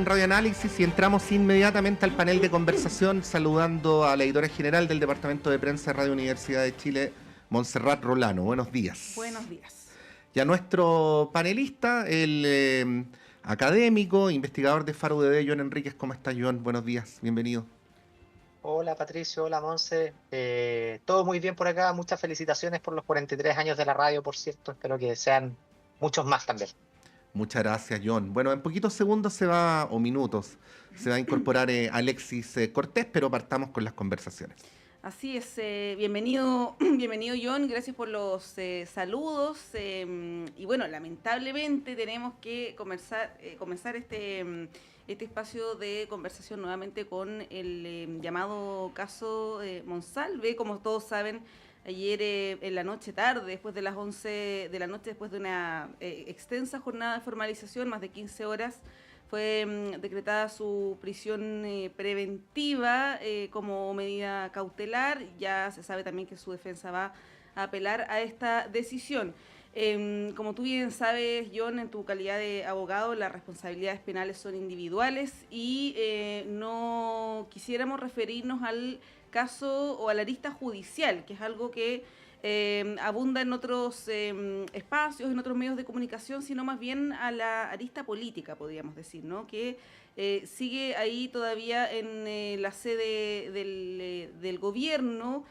en Radio Análisis y entramos inmediatamente al panel de conversación saludando a la editora general del Departamento de Prensa de Radio Universidad de Chile, Montserrat Rolano. Buenos días. Buenos días. Y a nuestro panelista, el académico, investigador de Faro UDD, John Enríquez. ¿Cómo está, John? Buenos días, bienvenido. Hola Patricio, hola Monse, todo muy bien por acá, muchas felicitaciones por los 43 años de la radio, por cierto, espero que sean muchos más también. Muchas gracias, John. Bueno, en poquitos segundos o minutos se va a incorporar Alexis Cortés, pero partamos con las conversaciones. Así es, bienvenido John, gracias por los saludos y bueno, lamentablemente tenemos que comenzar este espacio de conversación nuevamente con el llamado caso Monsalve. Como todos saben, ayer en la noche tarde, después de las 11 de la noche, después de una extensa jornada de formalización, más de 15 horas, fue decretada su prisión preventiva como medida cautelar. Ya se sabe también que su defensa va a apelar a esta decisión. Como tú bien sabes, John, en tu calidad de abogado, las responsabilidades penales son individuales y no quisiéramos referirnos al caso o a la arista judicial, que es algo que abunda en otros espacios, en otros medios de comunicación, sino más bien a la arista política, podríamos decir, ¿no? Que sigue ahí todavía en la sede del gobierno.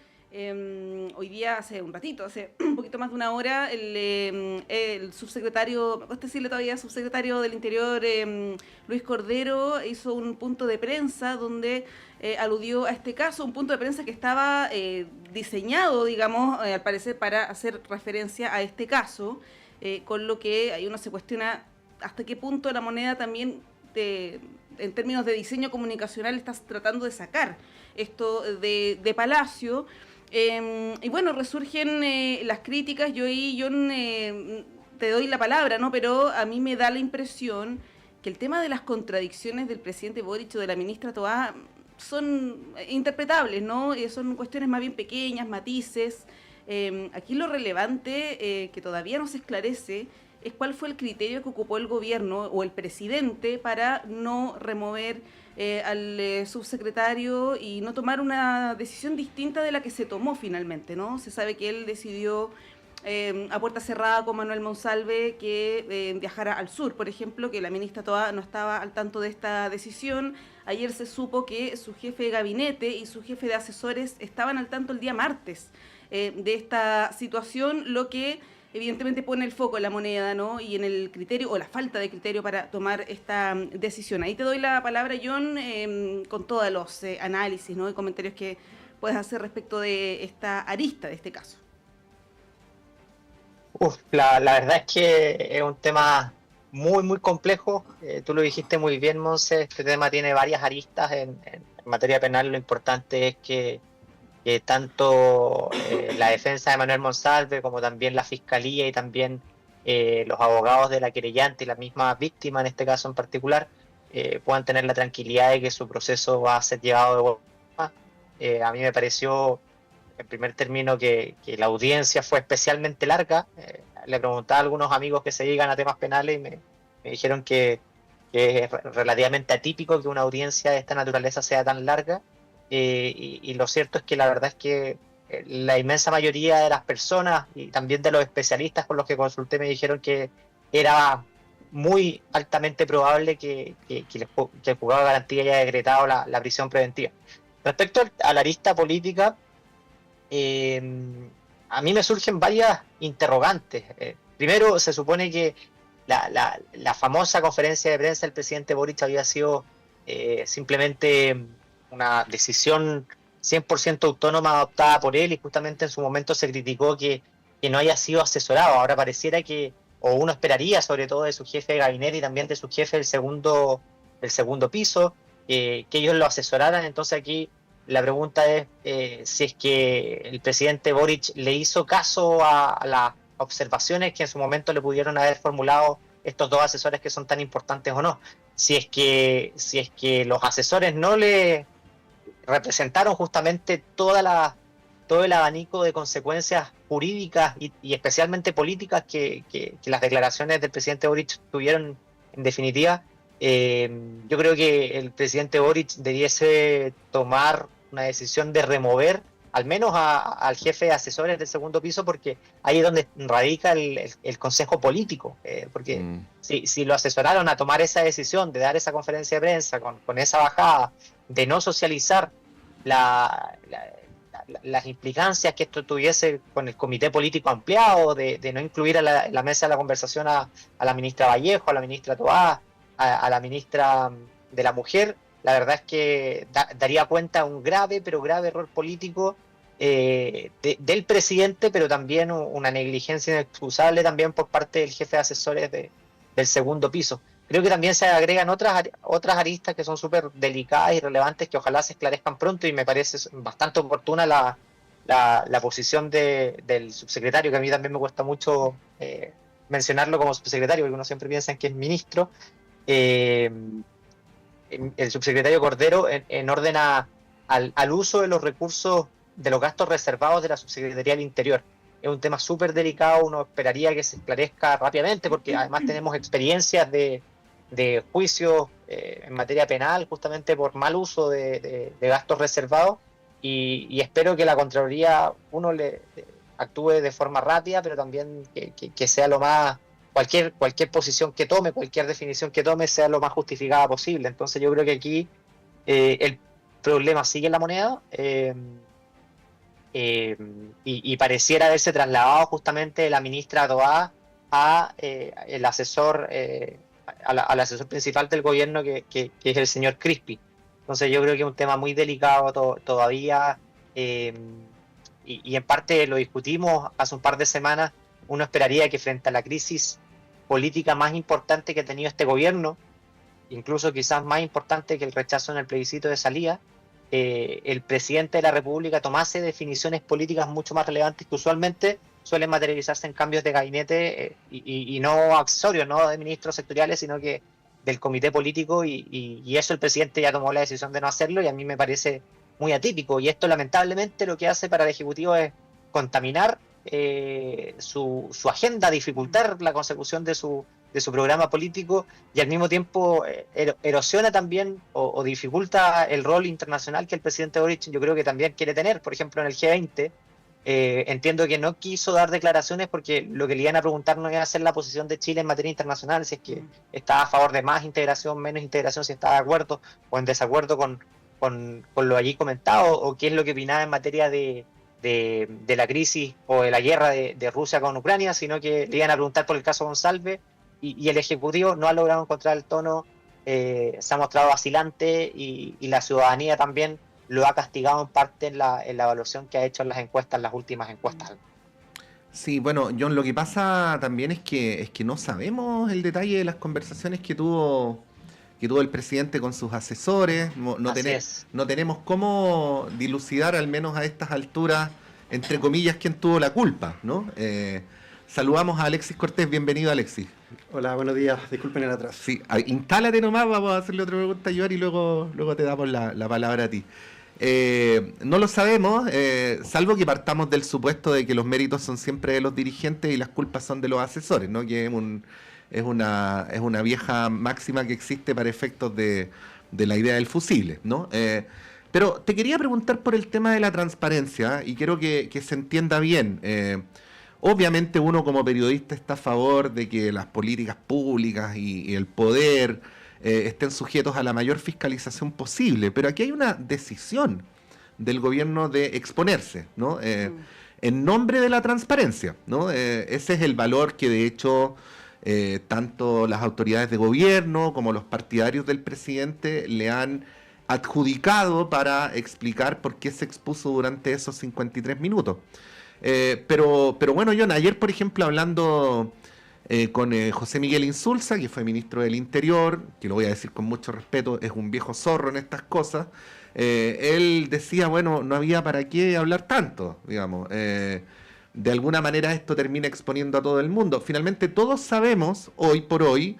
Hoy día, hace un ratito, hace un poquito más de una hora, el subsecretario, me cuesta decirle todavía, subsecretario del Interior, Luis Cordero, hizo un punto de prensa donde aludió a este caso, un punto de prensa que estaba diseñado, digamos, al parecer para hacer referencia a este caso, con lo que ahí uno se cuestiona hasta qué punto la moneda también, en términos de diseño comunicacional, estás tratando de sacar esto de Palacio. Y bueno, resurgen las críticas. Yo ahí, John, te doy la palabra, ¿no? Pero a mí me da la impresión que el tema de las contradicciones del presidente Boric o de la ministra Toá son interpretables, ¿no? Son cuestiones más bien pequeñas, matices. Aquí lo relevante, que todavía no se esclarece, es cuál fue el criterio que ocupó el gobierno o el presidente para no remover al subsecretario y no tomar una decisión distinta de la que se tomó finalmente, ¿no? Se sabe que él decidió a puerta cerrada con Manuel Monsalve que viajara al sur, por ejemplo, que la ministra Toá no estaba al tanto de esta decisión. Ayer se supo que su jefe de gabinete y su jefe de asesores estaban al tanto el día martes de esta situación, lo que evidentemente pone el foco en la moneda, ¿no? Y en el criterio o la falta de criterio para tomar esta decisión. Ahí te doy la palabra, John, con todos los análisis, ¿no? Y comentarios que puedes hacer respecto de esta arista de este caso. La verdad es que es un tema muy, muy complejo. Tú lo dijiste muy bien, Monse. Este tema tiene varias aristas. En materia penal, lo importante es que tanto la defensa de Manuel Monsalve como también la fiscalía y también los abogados de la querellante y la misma víctima, en este caso en particular, puedan tener la tranquilidad de que su proceso va a ser llevado de buena forma. A mí me pareció, en primer término, que la audiencia fue especialmente larga. Le preguntaba a algunos amigos que se dedican a temas penales y me dijeron que es relativamente atípico que una audiencia de esta naturaleza sea tan larga. Y lo cierto es que la verdad es que la inmensa mayoría de las personas y también de los especialistas con los que consulté me dijeron que era muy altamente probable que el juzgado de garantía haya decretado la prisión preventiva. Respecto a la arista política, a mí me surgen varias interrogantes. Primero, se supone que la famosa conferencia de prensa del presidente Boric había sido simplemente una decisión 100% autónoma adoptada por él, y justamente en su momento se criticó que no haya sido asesorado. Ahora pareciera que, o uno esperaría sobre todo de su jefe de gabinete y también de su jefe del segundo piso, que ellos lo asesoraran. Entonces aquí la pregunta es si es que el presidente Boric le hizo caso a las observaciones que en su momento le pudieron haber formulado estos dos asesores que son tan importantes o no. Si es que los asesores no le representaron justamente todo el abanico de consecuencias jurídicas y especialmente políticas que las declaraciones del presidente Boric tuvieron en definitiva, Yo creo que el presidente Boric debiese tomar una decisión de remover al menos al jefe de asesores del segundo piso, porque ahí es donde radica el consejo político, porque si lo asesoraron a tomar esa decisión de dar esa conferencia de prensa con esa bajada, de no socializar las implicancias que esto tuviese con el comité político ampliado, de no incluir a la mesa de la conversación a la ministra Vallejo, a la ministra Toá, a la ministra de la Mujer, la verdad es que daría cuenta de un grave, pero grave error político del presidente, pero también una negligencia inexcusable también por parte del jefe de asesores del segundo piso. Creo que también se agregan otras aristas que son súper delicadas y relevantes que ojalá se esclarezcan pronto, y me parece bastante oportuna la posición del subsecretario, que a mí también me cuesta mucho mencionarlo como subsecretario, porque uno siempre piensa en que es ministro. El subsecretario Cordero en orden al uso de los recursos, de los gastos reservados de la Subsecretaría del Interior. Es un tema súper delicado, uno esperaría que se esclarezca rápidamente, porque además tenemos experiencias de juicios en materia penal justamente por mal uso de gastos reservados, y espero que la Contraloría actúe de forma rápida, pero también que sea lo más, cualquier posición que tome, cualquier definición que tome, sea lo más justificada posible. Entonces yo creo que aquí el problema sigue en la moneda, y pareciera haberse trasladado justamente de la ministra Toá al asesor principal del gobierno, que es el señor Crispi. Entonces yo creo que es un tema muy delicado todavía, y en parte lo discutimos hace un par de semanas. Uno esperaría que frente a la crisis política más importante que ha tenido este gobierno, incluso quizás más importante que el rechazo en el plebiscito de salida, el presidente de la República tomase definiciones políticas mucho más relevantes, que usualmente suelen materializarse en cambios de gabinete, y no accesorios, no de ministros sectoriales, sino que del comité político, y eso el presidente ya tomó la decisión de no hacerlo, y a mí me parece muy atípico. Y esto lamentablemente lo que hace para el Ejecutivo es contaminar su agenda, dificultar la consecución de su programa político, y al mismo tiempo erosiona también o dificulta el rol internacional que el presidente Boric yo creo que también quiere tener. Por ejemplo, en el G20 entiendo que no quiso dar declaraciones porque lo que le iban a preguntar no iba a ser la posición de Chile en materia internacional, si es que estaba a favor de más integración, menos integración, si estaba de acuerdo o en desacuerdo con lo allí comentado, o qué es lo que opinaba en materia de la crisis o de la guerra de Rusia con Ucrania, sino que le iban a preguntar por el caso González, y el Ejecutivo no ha logrado encontrar el tono, se ha mostrado vacilante, y la ciudadanía también lo ha castigado en parte en la evaluación que ha hecho en las encuestas, en las últimas encuestas. Sí, bueno, John, lo que pasa también es que no sabemos el detalle de las conversaciones que tuvo el presidente con sus asesores. No tenemos cómo dilucidar, al menos a estas alturas, entre comillas, quién tuvo la culpa, ¿no? Saludamos a Alexis Cortés. Bienvenido, Alexis. Hola, buenos días. Disculpen el atraso. Sí, instálate nomás, vamos a hacerle otra pregunta a Joan y luego te damos la palabra a ti. No lo sabemos, salvo que partamos del supuesto de que los méritos son siempre de los dirigentes y las culpas son de los asesores, ¿no? Que es una vieja máxima que existe para efectos de la idea del fusible, ¿no? Pero te quería preguntar por el tema de la transparencia, y quiero que se entienda bien. Obviamente uno como periodista está a favor de que las políticas públicas y el poder estén sujetos a la mayor fiscalización posible, pero aquí hay una decisión del gobierno de exponerse, ¿no? En nombre de la transparencia, ¿no? Ese es el valor que de hecho tanto las autoridades de gobierno como los partidarios del presidente le han adjudicado para explicar por qué se expuso durante esos 53 minutos. Pero bueno, John, ayer por ejemplo hablando con José Miguel Insulza, que fue ministro del Interior, que lo voy a decir con mucho respeto, es un viejo zorro en estas cosas, él decía, bueno, no había para qué hablar tanto, digamos. De alguna manera esto termina exponiendo a todo el mundo. Finalmente todos sabemos, hoy por hoy,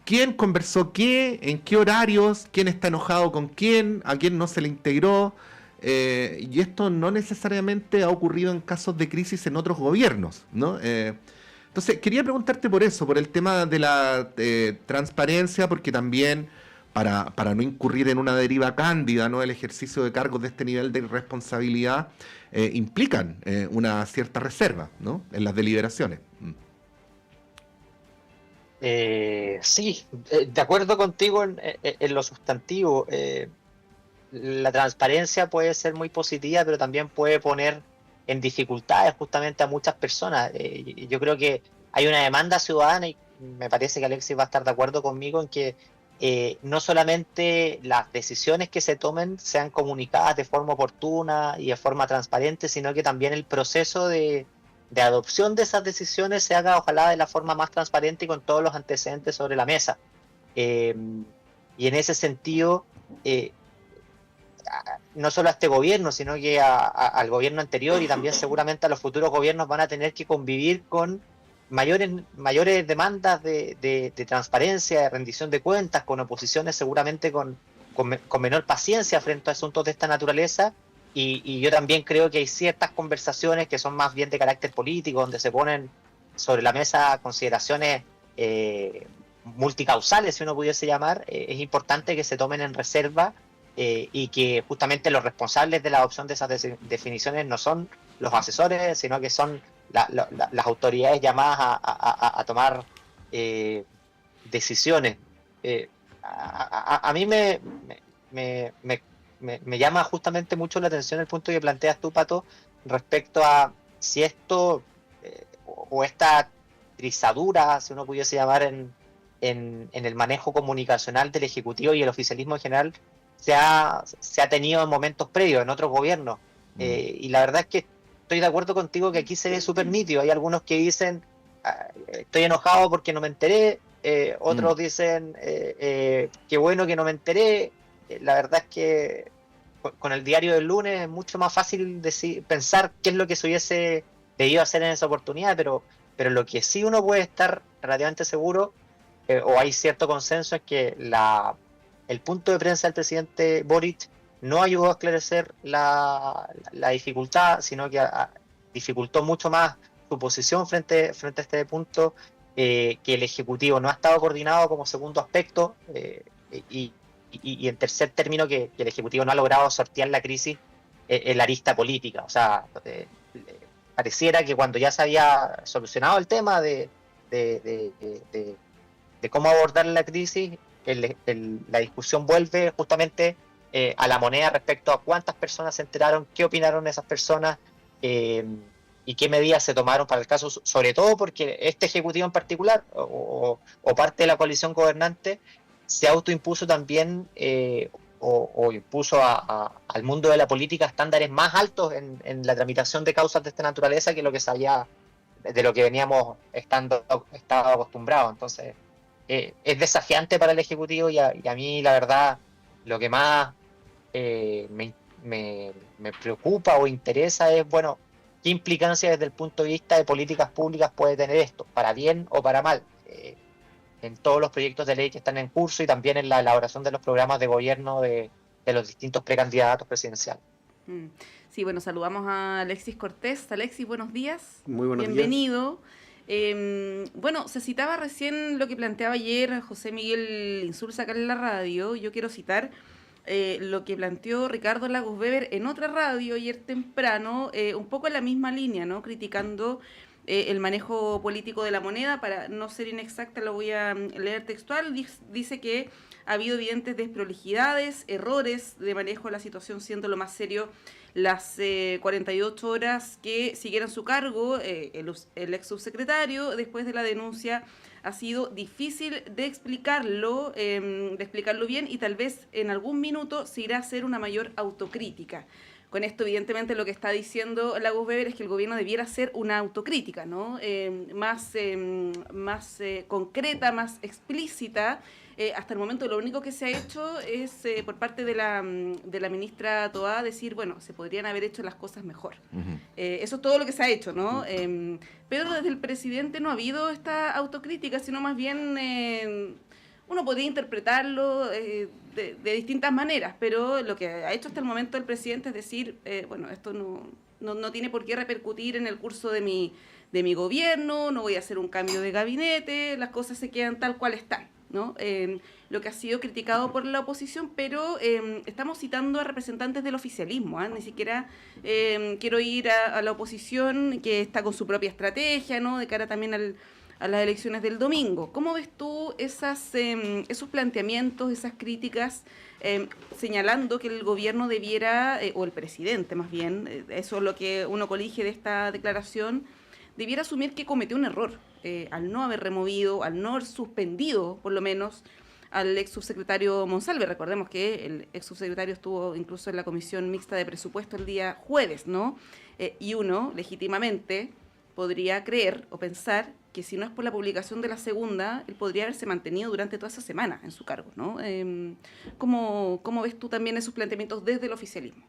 quién conversó qué, en qué horarios, quién está enojado con quién, a quién no se le integró. Y esto no necesariamente ha ocurrido en casos de crisis en otros gobiernos, ¿no? Entonces, quería preguntarte por eso, por el tema de la transparencia, porque también para no incurrir en una deriva cándida, ¿no? El ejercicio de cargos de este nivel de responsabilidad implican una cierta reserva, ¿no? En las deliberaciones. Sí, de acuerdo contigo en lo sustantivo. La transparencia puede ser muy positiva, pero también puede poner en dificultades justamente a muchas personas. Yo creo que hay una demanda ciudadana y me parece que Alexis va a estar de acuerdo conmigo en que no solamente las decisiones que se tomen sean comunicadas de forma oportuna y de forma transparente, sino que también el proceso de adopción de esas decisiones se haga ojalá de la forma más transparente y con todos los antecedentes sobre la mesa. Y en ese sentido, no solo a este gobierno, sino que al gobierno anterior y también seguramente a los futuros gobiernos van a tener que convivir con mayores demandas de transparencia, de rendición de cuentas, con oposiciones seguramente con menor paciencia frente a asuntos de esta naturaleza. Y yo también creo que hay ciertas conversaciones que son más bien de carácter político, donde se ponen sobre la mesa consideraciones multicausales, si uno pudiese llamar. Es importante que se tomen en reserva y que justamente los responsables de la adopción de esas definiciones no son los asesores, sino que son las autoridades llamadas a tomar decisiones. A mí me llama justamente mucho la atención el punto que planteas tú, Pato, respecto a si esto o esta trizadura, si uno pudiese llamar en el manejo comunicacional del Ejecutivo y el oficialismo en general, se ha tenido en momentos previos, en otros gobiernos. Y la verdad es que estoy de acuerdo contigo que aquí se ve súper nítido. Hay algunos que dicen, estoy enojado porque no me enteré, otros dicen, qué bueno que no me enteré. La verdad es que con el diario del lunes es mucho más fácil pensar qué es lo que se hubiese debido hacer en esa oportunidad, pero lo que sí uno puede estar relativamente seguro, o hay cierto consenso, es que el punto de prensa del presidente Boric no ayudó a esclarecer la dificultad, sino que dificultó mucho más su posición frente a este punto, que el Ejecutivo no ha estado coordinado como segundo aspecto, y en tercer término que el Ejecutivo no ha logrado sortear la crisis en la arista política. O sea, pareciera que cuando ya se había solucionado el tema de cómo abordar la crisis, la discusión vuelve justamente a la moneda respecto a cuántas personas se enteraron, qué opinaron esas personas y qué medidas se tomaron para el caso, sobre todo porque este Ejecutivo en particular o parte de la coalición gobernante se autoimpuso también o impuso al mundo de la política estándares más altos en la tramitación de causas de esta naturaleza que lo que de lo que veníamos estado acostumbrados. Entonces es desafiante para el Ejecutivo y a mí la verdad lo que más me preocupa o interesa es, bueno, qué implicancia desde el punto de vista de políticas públicas puede tener esto, para bien o para mal, en todos los proyectos de ley que están en curso y también en la elaboración de los programas de gobierno de los distintos precandidatos presidenciales. Sí, bueno, saludamos a Alexis Cortés. Alexis, buenos días. Muy buenos Bienvenido. Bueno, se citaba recién lo que planteaba ayer José Miguel Insulza acá en la radio. Yo quiero citar lo que planteó Ricardo Lagos Weber en otra radio ayer temprano, un poco en la misma línea, ¿no? Criticando el manejo político de la moneda. Para no ser inexacta, lo voy a leer textual. Dice que ha habido evidentes desprolijidades, errores de manejo de la situación, siendo lo más serio las 48 horas que siguieron su cargo el ex subsecretario. Después de la denuncia ha sido difícil de explicarlo bien, y tal vez en algún minuto se irá a hacer una mayor autocrítica. Con esto, evidentemente, lo que está diciendo Lagos Weber es que el gobierno debiera hacer una autocrítica, ¿no? Más concreta, más explícita. Hasta el momento lo único que se ha hecho es, por parte de la ministra Toá, decir, bueno, se podrían haber hecho las cosas mejor. Eso es todo lo que se ha hecho, ¿no? Pero desde el presidente no ha habido esta autocrítica, sino más bien uno podría interpretarlo de distintas maneras, pero lo que ha hecho hasta el momento el presidente es decir, bueno, esto no tiene por qué repercutir en el curso de mi de mi gobierno, no voy a hacer un cambio de gabinete, las cosas se quedan tal cual están, ¿no? Lo que ha sido criticado por la oposición, pero estamos citando a representantes del oficialismo, ¿eh? Ni siquiera quiero ir a la oposición, que está con su propia estrategia, ¿no? De cara también a las elecciones del domingo. ¿Cómo ves tú esos planteamientos, esas críticas, señalando que el gobierno debiera, o el presidente más bien, eso es lo que uno colige de esta declaración, debiera asumir que cometió un error al no haber removido, al no haber suspendido, por lo menos, al ex subsecretario Monsalve? Recordemos que el ex subsecretario estuvo incluso en la comisión mixta de presupuesto el día jueves, ¿no? Y uno, legítimamente, podría creer o pensar que si no es por la publicación de la segunda, él podría haberse mantenido durante toda esa semana en su cargo, ¿no? ¿Cómo ves tú también esos planteamientos desde el oficialismo?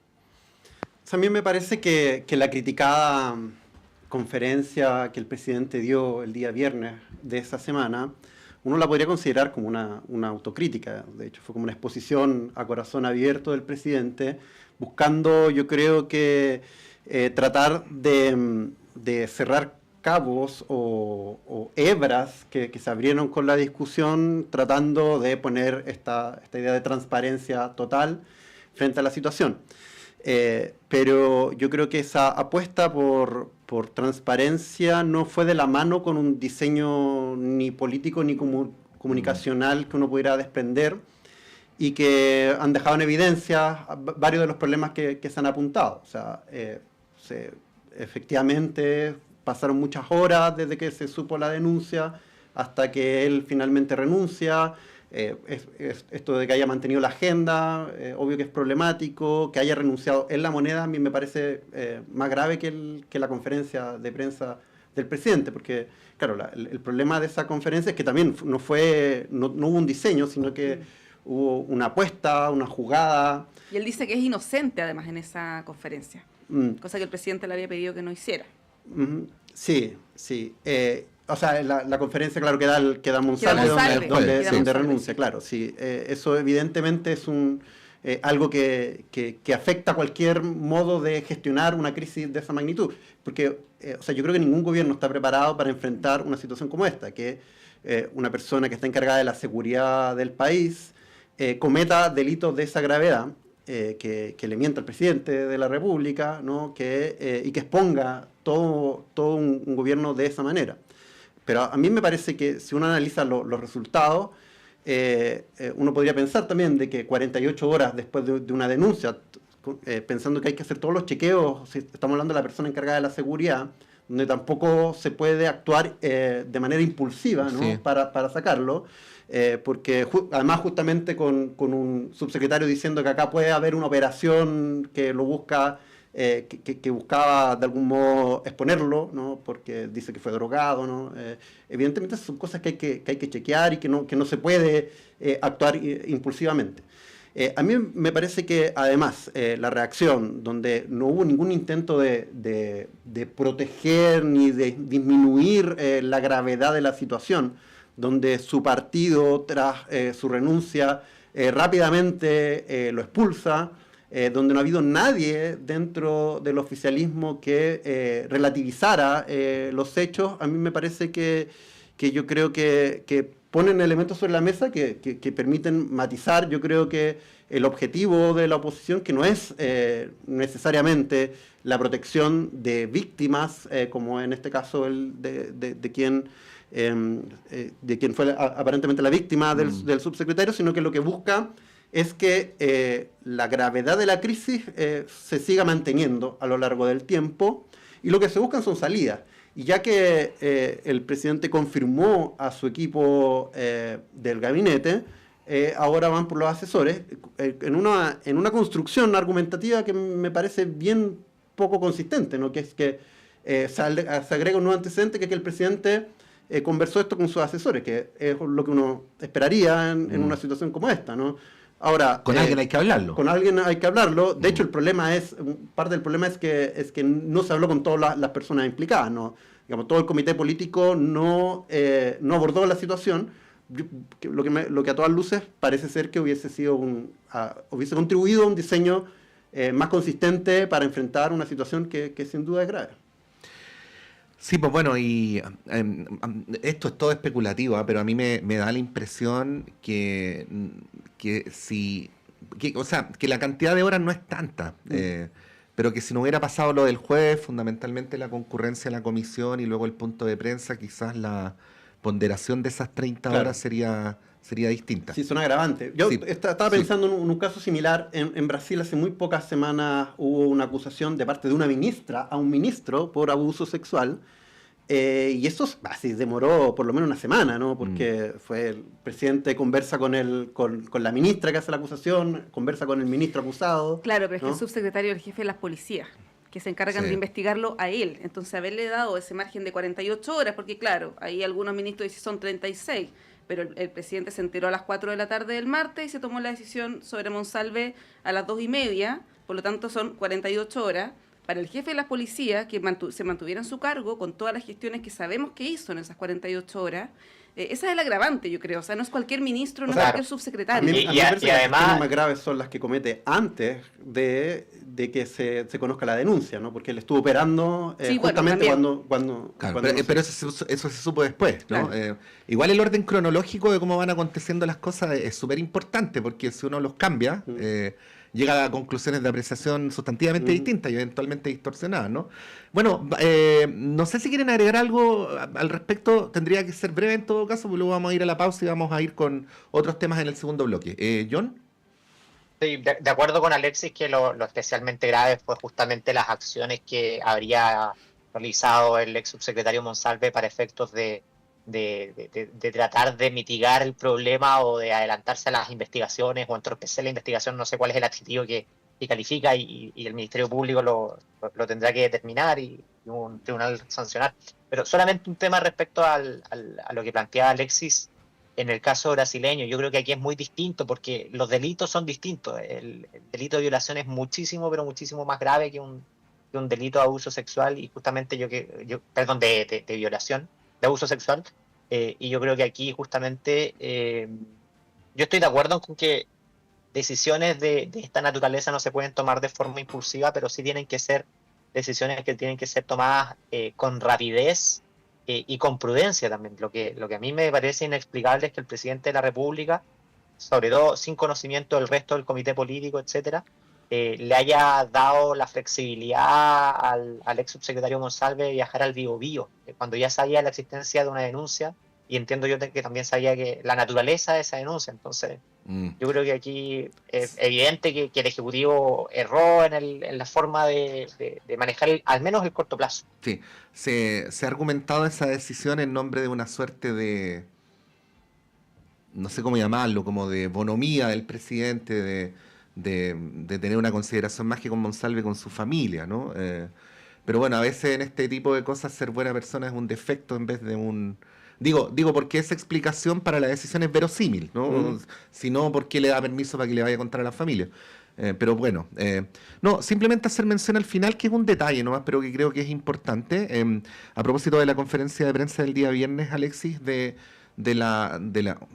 A mí me parece que la criticada conferencia que el presidente dio el día viernes de esa semana, uno la podría considerar como una autocrítica. De hecho, fue como una exposición a corazón abierto del presidente, buscando, yo creo que, tratar de cerrar cabos o hebras que se abrieron con la discusión, tratando de poner esta idea de transparencia total frente a la situación. Pero yo creo que esa apuesta por transparencia no fue de la mano con un diseño ni político ni comunicacional que uno pudiera desprender, y que han dejado en evidencia varios de los problemas que se han apuntado. O sea, efectivamente pasaron muchas horas desde que se supo la denuncia hasta que él finalmente renuncia. Esto de que haya mantenido la agenda, obvio que es problemático. Que haya renunciado en La Moneda, a mí me parece más grave que la conferencia de prensa del presidente, porque, claro, el problema de esa conferencia es que también no hubo un diseño, sino que hubo una apuesta, una jugada. Y él dice que es inocente, además, en esa conferencia, cosa que el presidente le había pedido que no hiciera. Sí. O sea, la conferencia, claro, que da Monsalve, donde renuncia, claro. Sí, eso evidentemente es algo que afecta cualquier modo de gestionar una crisis de esa magnitud. Porque, o sea, yo creo que ningún gobierno está preparado para enfrentar una situación como esta, que una persona que está encargada de la seguridad del país cometa delitos de esa gravedad, que le mienta al presidente de la República, ¿no? Y que exponga todo un gobierno de esa manera. Pero a mí me parece que si uno analiza los resultados, uno podría pensar también de que 48 horas después de una denuncia, pensando que hay que hacer todos los chequeos, si estamos hablando de la persona encargada de la seguridad, donde tampoco se puede actuar de manera impulsiva, ¿no? Sí. para sacarlo, porque además justamente con un subsecretario diciendo que acá puede haber una operación que lo busca, que buscaba de algún modo exponerlo, ¿no? Porque dice que fue drogado, ¿no? Evidentemente son cosas que hay que chequear y que no se puede actuar impulsivamente. A mí me parece que además la reacción, donde no hubo ningún intento de proteger ni de disminuir la gravedad de la situación, donde su partido tras su renuncia rápidamente lo expulsa, donde no ha habido nadie dentro del oficialismo que relativizara los hechos, a mí me parece que yo creo que ponen elementos sobre la mesa que permiten matizar, yo creo que el objetivo de la oposición, que no es necesariamente la protección de víctimas, como en este caso de quien fue aparentemente la víctima del subsecretario, sino que lo que busca es que la gravedad de la crisis se siga manteniendo a lo largo del tiempo, y lo que se buscan son salidas. Y ya que el presidente confirmó a su equipo del gabinete, ahora van por los asesores en una construcción argumentativa que me parece bien poco consistente, ¿no? Que es que se agrega un nuevo antecedente, que es que el presidente conversó esto con sus asesores, que es lo que uno esperaría en una situación como esta, ¿no? Ahora, con alguien hay que hablarlo. Con alguien hay que hablarlo. De hecho, parte del problema es que no se habló con todas las personas implicadas, ¿no? Digamos, todo el comité político no abordó la situación. Lo que a todas luces parece ser que hubiese contribuido a un diseño más consistente para enfrentar una situación que sin duda es grave. Sí, pues bueno, y esto es todo especulativo, pero a mí me da la impresión que si, o sea, que la cantidad de horas no es tanta, pero que si no hubiera pasado lo del jueves, fundamentalmente la concurrencia a la comisión y luego el punto de prensa, quizás la ponderación de esas 30 Claro. horas sería distinta. Sí, son agravantes. Yo Sí, estaba pensando en un caso similar. En Brasil hace muy pocas semanas hubo una acusación de parte de una ministra a un ministro por abuso sexual. Y eso así demoró por lo menos una semana, ¿no? Porque fue el presidente conversa con la ministra que hace la acusación, conversa con el ministro acusado. Claro, pero es que ¿no? el subsecretario es el jefe de las policías, que se encargan Sí. de investigarlo a él. Entonces, haberle dado ese margen de 48 horas, porque claro, ahí algunos ministros dicen son 36, pero el presidente se enteró a las 4 de la tarde del martes y se tomó la decisión sobre Monsalve a las 2:30, por lo tanto son 48 horas. Para el jefe de la policía, que se mantuviera en su cargo con todas las gestiones que sabemos que hizo en esas 48 horas, esa es el agravante, yo creo. O sea, no es cualquier ministro, no es cualquier A subsecretario. mí me parece que además- las cuestiones más graves son las que comete antes de que se conozca la denuncia, ¿no? Porque él estuvo operando Sí, bueno, justamente también. cuando Claro, no pero se- eso se supo después, ¿no? Claro. Igual el orden cronológico de cómo van aconteciendo las cosas es súper importante, porque si uno los cambia, llega a conclusiones de apreciación sustantivamente distintas y eventualmente distorsionadas, ¿no? Bueno, no sé si quieren agregar algo al respecto, tendría que ser breve en todo caso, porque luego vamos a ir a la pausa y vamos a ir con otros temas en el segundo bloque. ¿John? Sí, de acuerdo con Alexis que lo especialmente grave fue justamente las acciones que habría realizado el ex subsecretario Monsalve para efectos de tratar de mitigar el problema o de adelantarse a las investigaciones o entorpecer la investigación, no sé cuál es el adjetivo que califica y el Ministerio Público lo tendrá que determinar y un tribunal sancionar. Pero solamente un tema respecto a lo que planteaba Alexis. En el caso brasileño, yo creo que aquí es muy distinto porque los delitos son distintos. El delito de violación es muchísimo, pero muchísimo más grave que un delito de abuso sexual y justamente perdón, de violación, de abuso sexual. Y yo creo que aquí justamente yo estoy de acuerdo con que decisiones de esta naturaleza no se pueden tomar de forma impulsiva, pero sí tienen que ser decisiones que tienen que ser tomadas con rapidez y con prudencia también. Lo que a mí me parece inexplicable es que el presidente de la República, sobre todo sin conocimiento del resto del comité político, etcétera, le haya dado la flexibilidad al ex subsecretario Monsalve de viajar al Biobío, cuando ya sabía la existencia de una denuncia y entiendo yo que también sabía que la naturaleza de esa denuncia. Entonces, yo creo que aquí es evidente que el Ejecutivo erró en la forma de manejar al menos el corto plazo. Sí, se ha argumentado esa decisión en nombre de una suerte de, no sé cómo llamarlo, como de bonomía del presidente, de tener una consideración más que con Monsalve, con su familia, ¿no? Pero bueno, a veces en este tipo de cosas ser buena persona es un defecto en vez de un... Digo porque esa explicación para la decisión es verosímil, ¿no? Si no, ¿por qué le da permiso para que le vaya a contar a la familia? Pero bueno, no, simplemente hacer mención al final, que es un detalle nomás, pero que creo que es importante. A propósito de la conferencia de prensa del día viernes, Alexis,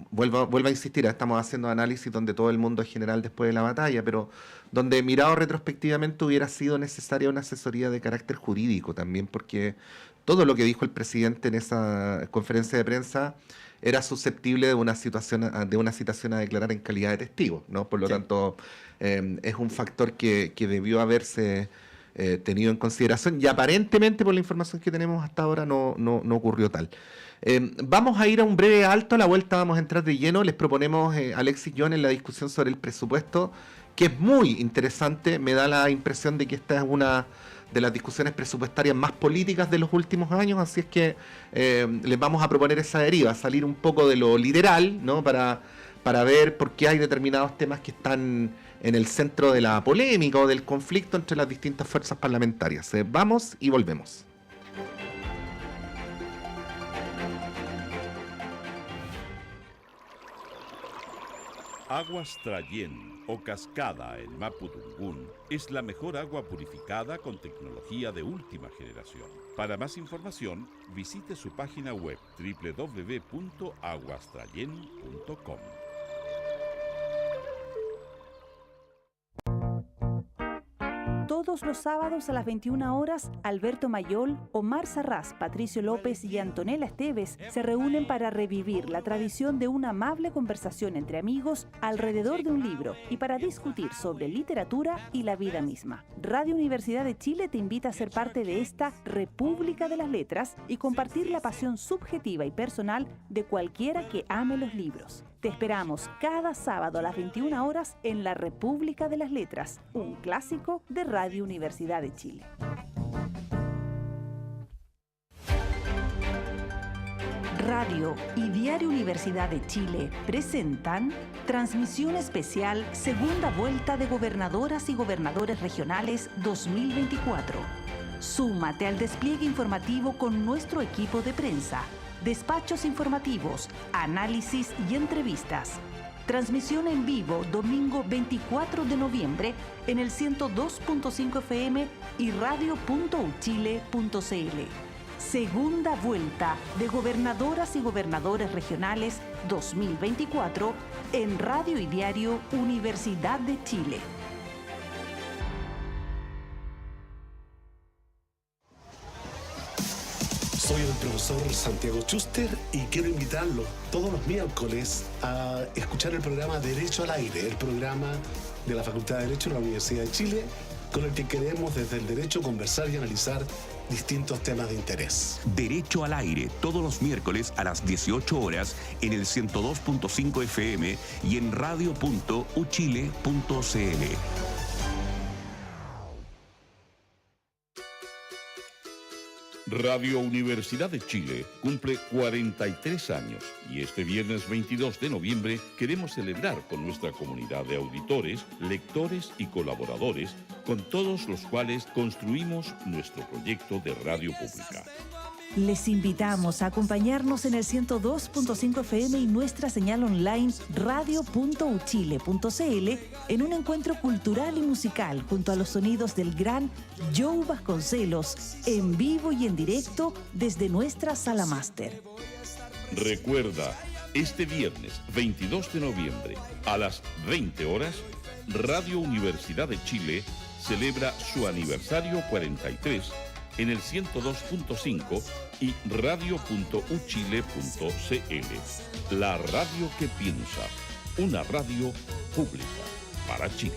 vuelvo a insistir, estamos haciendo análisis donde todo el mundo es general después de la batalla, pero donde mirado retrospectivamente hubiera sido necesaria una asesoría de carácter jurídico también, porque todo lo que dijo el presidente en esa conferencia de prensa era susceptible de una citación a declarar en calidad de testigo, ¿no? Por lo tanto, es un factor que debió haberse tenido en consideración y aparentemente por la información que tenemos hasta ahora no ocurrió tal. Vamos a ir a un breve alto, a la vuelta vamos a entrar de lleno. Les proponemos, Alexis y John, en la discusión sobre el presupuesto, que es muy interesante. Me da la impresión de que esta es una de las discusiones presupuestarias más políticas de los últimos años, así es que les vamos a proponer esa deriva, salir un poco de lo literal, ¿no? Para ver por qué hay determinados temas que están en el centro de la polémica o del conflicto entre las distintas fuerzas parlamentarias. Vamos y volvemos. Aguas Trayén o Cascada en Mapudungún es la mejor agua purificada con tecnología de última generación. Para más información, visite su página web www.aguastrayen.com. Todos los sábados a las 21 horas, Alberto Mayol, Omar Sarraz, Patricio López y Antonella Esteves se reúnen para revivir la tradición de una amable conversación entre amigos alrededor de un libro y para discutir sobre literatura y la vida misma. Radio Universidad de Chile te invita a ser parte de esta República de las Letras y compartir la pasión subjetiva y personal de cualquiera que ame los libros. Te esperamos cada sábado a las 21 horas en la República de las Letras, un clásico de Radio Universidad de Chile. Radio y Diario Universidad de Chile presentan transmisión especial Segunda Vuelta de Gobernadoras y Gobernadores Regionales 2024. Súmate al despliegue informativo con nuestro equipo de prensa. Despachos informativos, análisis y entrevistas. Transmisión en vivo domingo 24 de noviembre en el 102.5 FM y radio.uchile.cl. Segunda Vuelta de Gobernadoras y Gobernadores Regionales 2024 en Radio y Diario Universidad de Chile. Soy el profesor Santiago Schuster y quiero invitarlos todos los miércoles a escuchar el programa Derecho al Aire, el programa de la Facultad de Derecho de la Universidad de Chile, con el que queremos desde el derecho conversar y analizar distintos temas de interés. Derecho al Aire, todos los miércoles a las 18 horas en el 102.5 FM y en radio.uchile.cl. Radio Universidad de Chile cumple 43 años y este viernes 22 de noviembre queremos celebrar con nuestra comunidad de auditores, lectores y colaboradores con todos los cuales construimos nuestro proyecto de radio pública. Les invitamos a acompañarnos en el 102.5 FM y nuestra señal online radio.uchile.cl en un encuentro cultural y musical junto a los sonidos del gran Joe Vasconcelos, en vivo y en directo desde nuestra sala máster. Recuerda, este viernes 22 de noviembre a las 20 horas, Radio Universidad de Chile celebra su aniversario 43 en el 102.5 y radio.uchile.cl. La radio que piensa, una radio pública para Chile.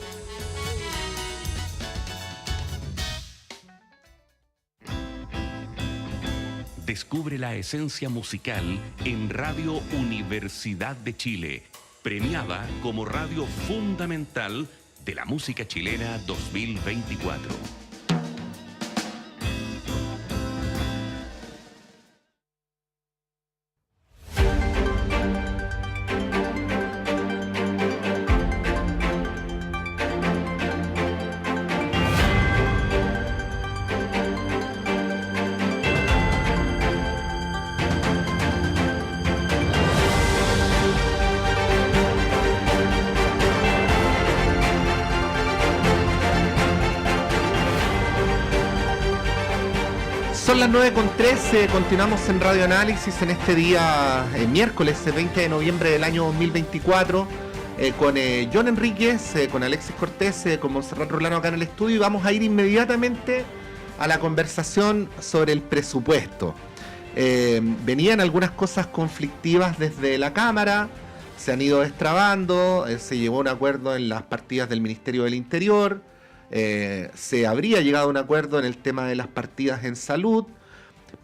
Descubre la esencia musical en Radio Universidad de Chile, premiada como radio fundamental de la música chilena 2024. Son las 9:13, continuamos en Radio Análisis en este día, miércoles 20 de noviembre del año 2024, con John Enríquez, con Alexis Cortés, con Montserrat Rolano acá en el estudio, y vamos a ir inmediatamente a la conversación sobre el presupuesto. Venían algunas cosas conflictivas desde la Cámara, se han ido destrabando, se llegó a un acuerdo en las partidas del Ministerio del Interior. Se habría llegado a un acuerdo en el tema de las partidas en salud.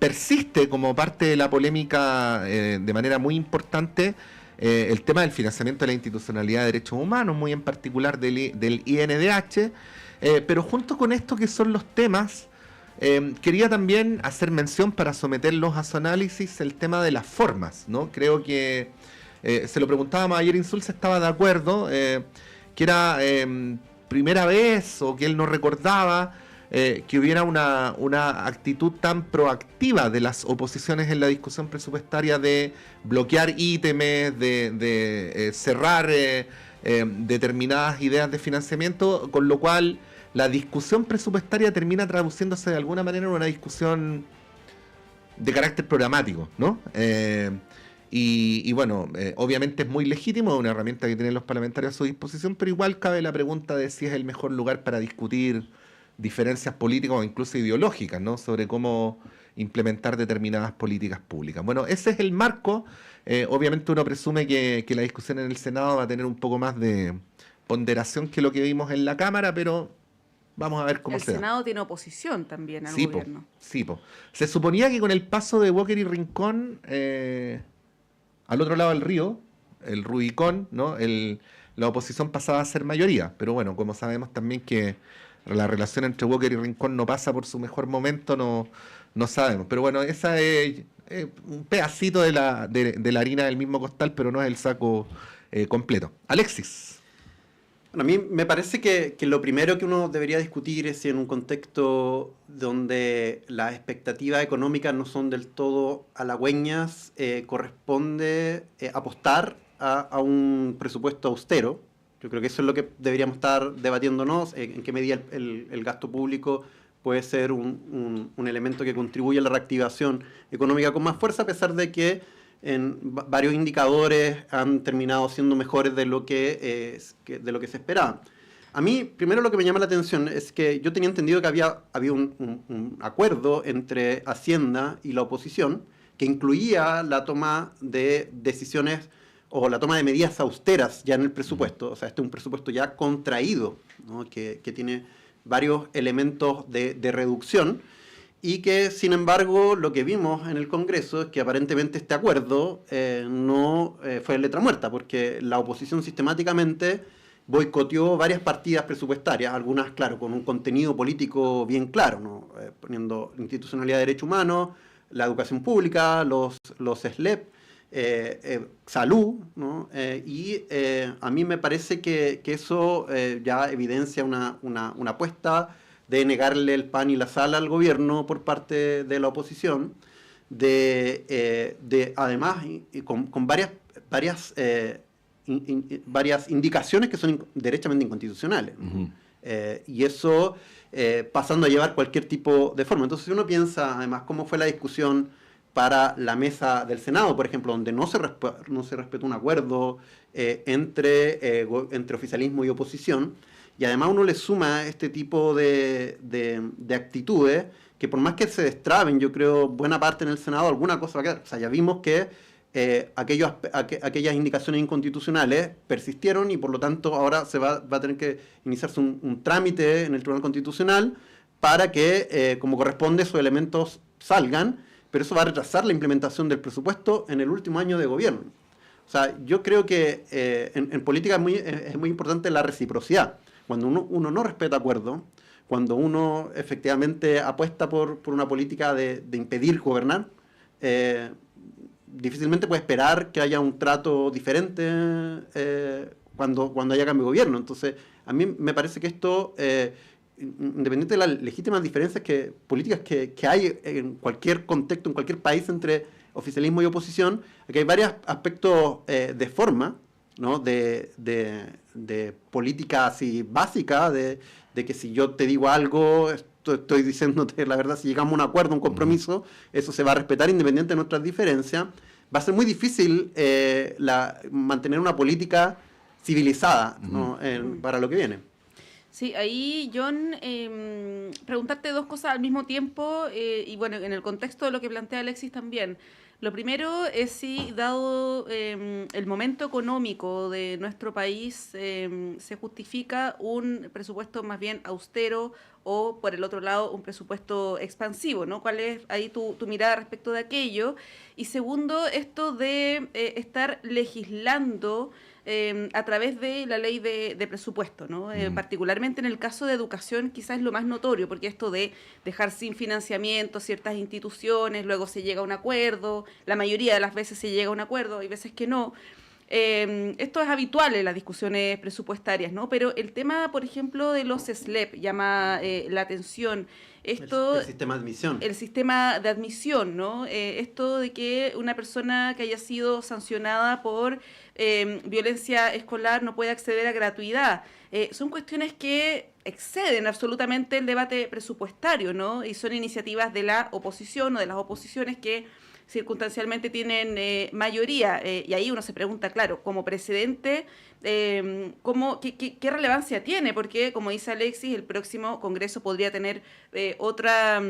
Persiste como parte de la polémica de manera muy importante el tema del financiamiento de la institucionalidad de derechos humanos, muy en particular del INDH, pero junto con esto que son los temas, quería también hacer mención para someterlos a su análisis el tema de las formas, ¿no? Creo que se lo preguntábamos ayer, Insulza estaba de acuerdo, que era primera vez o que él no recordaba que hubiera una actitud tan proactiva de las oposiciones en la discusión presupuestaria de bloquear ítems, de cerrar determinadas ideas de financiamiento, con lo cual la discusión presupuestaria termina traduciéndose de alguna manera en una discusión de carácter programático, ¿no? Y bueno, obviamente es muy legítimo, es una herramienta que tienen los parlamentarios a su disposición, pero igual cabe la pregunta de si es el mejor lugar para discutir diferencias políticas o incluso ideológicas, ¿no? Sobre cómo implementar determinadas políticas públicas. Bueno, ese es el marco. Obviamente uno presume que la discusión en el Senado va a tener un poco más de ponderación que lo que vimos en la Cámara, pero vamos a ver cómo se da. El Senado tiene oposición también al Sí, gobierno. Sí, se suponía que con el paso de Walker y Rincón al otro lado del río, el Rubicón, ¿no? La oposición pasaba a ser mayoría, pero bueno, como sabemos también que la relación entre Walker y Rincón no pasa por su mejor momento, no sabemos. Pero bueno, esa es un pedacito de la harina del mismo costal, pero no es el saco completo. Alexis. Bueno, a mí me parece que lo primero que uno debería discutir es si en un contexto donde las expectativas económicas no son del todo halagüeñas, corresponde apostar a un presupuesto austero. Yo creo que eso es lo que deberíamos estar debatiéndonos, en qué medida el gasto público puede ser un elemento que contribuye a la reactivación económica con más fuerza, a pesar de que en varios indicadores han terminado siendo mejores de lo que se esperaba. A mí, primero lo que me llama la atención es que yo tenía entendido que había un acuerdo entre Hacienda y la oposición que incluía la toma de decisiones o la toma de medidas austeras ya en el presupuesto. O sea, este es un presupuesto ya contraído, ¿no? que tiene varios elementos de reducción, y que, sin embargo, lo que vimos en el Congreso es que aparentemente este acuerdo no fue letra muerta, porque la oposición sistemáticamente boicoteó varias partidas presupuestarias, algunas, claro, con un contenido político bien claro, ¿no? Poniendo institucionalidad de derechos humanos, la educación pública, los SLEP, salud, ¿no? Y a mí me parece que eso ya evidencia una apuesta de negarle el pan y la sal al gobierno por parte de la oposición, además con varias indicaciones que son derechamente inconstitucionales, ¿no? Y eso pasando a llevar cualquier tipo de forma. Entonces, si uno piensa además cómo fue la discusión para la mesa del Senado, por ejemplo, donde no se respetó un acuerdo entre oficialismo y oposición, y además uno le suma este tipo de actitudes que, por más que se destraben, yo creo, buena parte en el Senado, alguna cosa va a quedar. O sea, ya vimos que aquellas indicaciones inconstitucionales persistieron, y por lo tanto ahora va a tener que iniciarse un trámite en el Tribunal Constitucional para que, como corresponde, esos elementos salgan, pero eso va a retrasar la implementación del presupuesto en el último año de gobierno. O sea, yo creo que en política es muy importante la reciprocidad. Cuando uno no respeta acuerdos, cuando uno efectivamente apuesta por una política de impedir gobernar, difícilmente puede esperar que haya un trato diferente cuando haya cambio de gobierno. Entonces, a mí me parece que esto, independiente de las legítimas diferencias políticas que hay en cualquier contexto, en cualquier país entre oficialismo y oposición, aquí hay varios aspectos de forma, ¿no? de política así básica, de que si yo te digo algo, estoy diciéndote la verdad, si llegamos a un acuerdo, un compromiso, eso se va a respetar independiente de nuestras diferencias. Va a ser muy difícil mantener una política civilizada, ¿no? Para lo que viene. Sí, ahí, John, preguntarte dos cosas al mismo tiempo, y bueno, en el contexto de lo que plantea Alexis también. Lo primero es si, dado el momento económico de nuestro país, se justifica un presupuesto más bien austero o, por el otro lado, un presupuesto expansivo, ¿no? ¿Cuál es ahí tu mirada respecto de aquello? Y segundo, esto de estar legislando a través de la ley de presupuesto, ¿no? Particularmente en el caso de educación quizás es lo más notorio, porque esto de dejar sin financiamiento ciertas instituciones, luego se llega a un acuerdo, la mayoría de las veces se llega a un acuerdo, hay veces que no. Esto es habitual en las discusiones presupuestarias, ¿no? Pero el tema, por ejemplo, de los SLEP llama la atención. Esto, el sistema de admisión. El sistema de admisión, ¿no? Esto de que una persona que haya sido sancionada por violencia escolar no puede acceder a gratuidad. Son cuestiones que exceden absolutamente el debate presupuestario, ¿no? Y son iniciativas de la oposición o de las oposiciones que circunstancialmente tienen mayoría, y ahí uno se pregunta, claro, como precedente ¿qué relevancia tiene? Porque, como dice Alexis, el próximo Congreso podría tener otras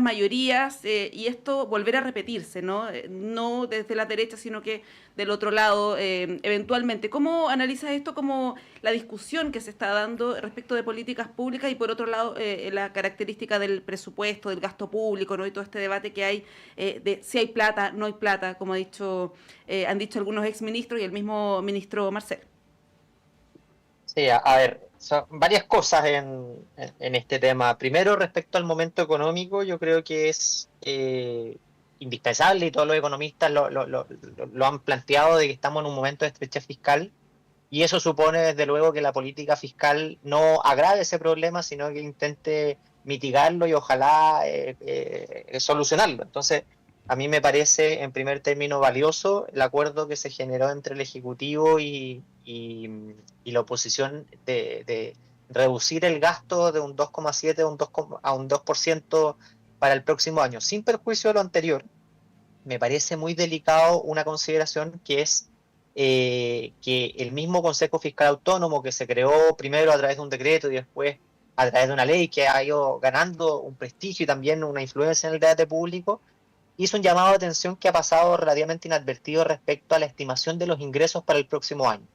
mayorías y esto volver a repetirse, ¿no? No desde la derecha, sino que del otro lado, eventualmente. ¿Cómo analizas esto como la discusión que se está dando respecto de políticas públicas y, por otro lado, la característica del presupuesto, del gasto público, ¿no? Y todo este debate que hay de si hay plata, no hay plata, como han dicho algunos exministros y el mismo ministro Marcel? Sí, a ver, son varias cosas en este tema. Primero, respecto al momento económico, yo creo que es indispensable, y todos los economistas lo han planteado, de que estamos en un momento de estrechez fiscal, y eso supone desde luego que la política fiscal no agrave ese problema, sino que intente mitigarlo y ojalá solucionarlo. Entonces, a mí me parece en primer término valioso el acuerdo que se generó entre el Ejecutivo y la oposición de reducir el gasto de un 2,7 a un 2% para el próximo año, sin perjuicio de lo anterior. Me parece muy delicado una consideración que es que el mismo Consejo Fiscal Autónomo, que se creó primero a través de un decreto y después a través de una ley que ha ido ganando un prestigio y también una influencia en el debate público, hizo un llamado de atención que ha pasado relativamente inadvertido respecto a la estimación de los ingresos para el próximo año.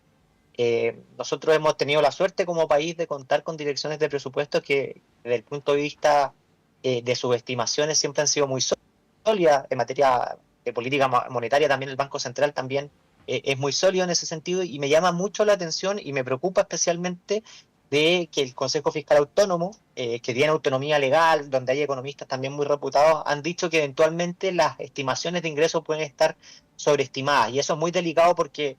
Nosotros hemos tenido la suerte como país de contar con direcciones de presupuestos que, desde el punto de vista de sus estimaciones, siempre han sido muy sólidas. En materia de política monetaria también el Banco Central también es muy sólido en ese sentido, y me llama mucho la atención y me preocupa especialmente de que el Consejo Fiscal Autónomo, que tiene autonomía legal, donde hay economistas también muy reputados, han dicho que eventualmente las estimaciones de ingresos pueden estar sobreestimadas, y eso es muy delicado porque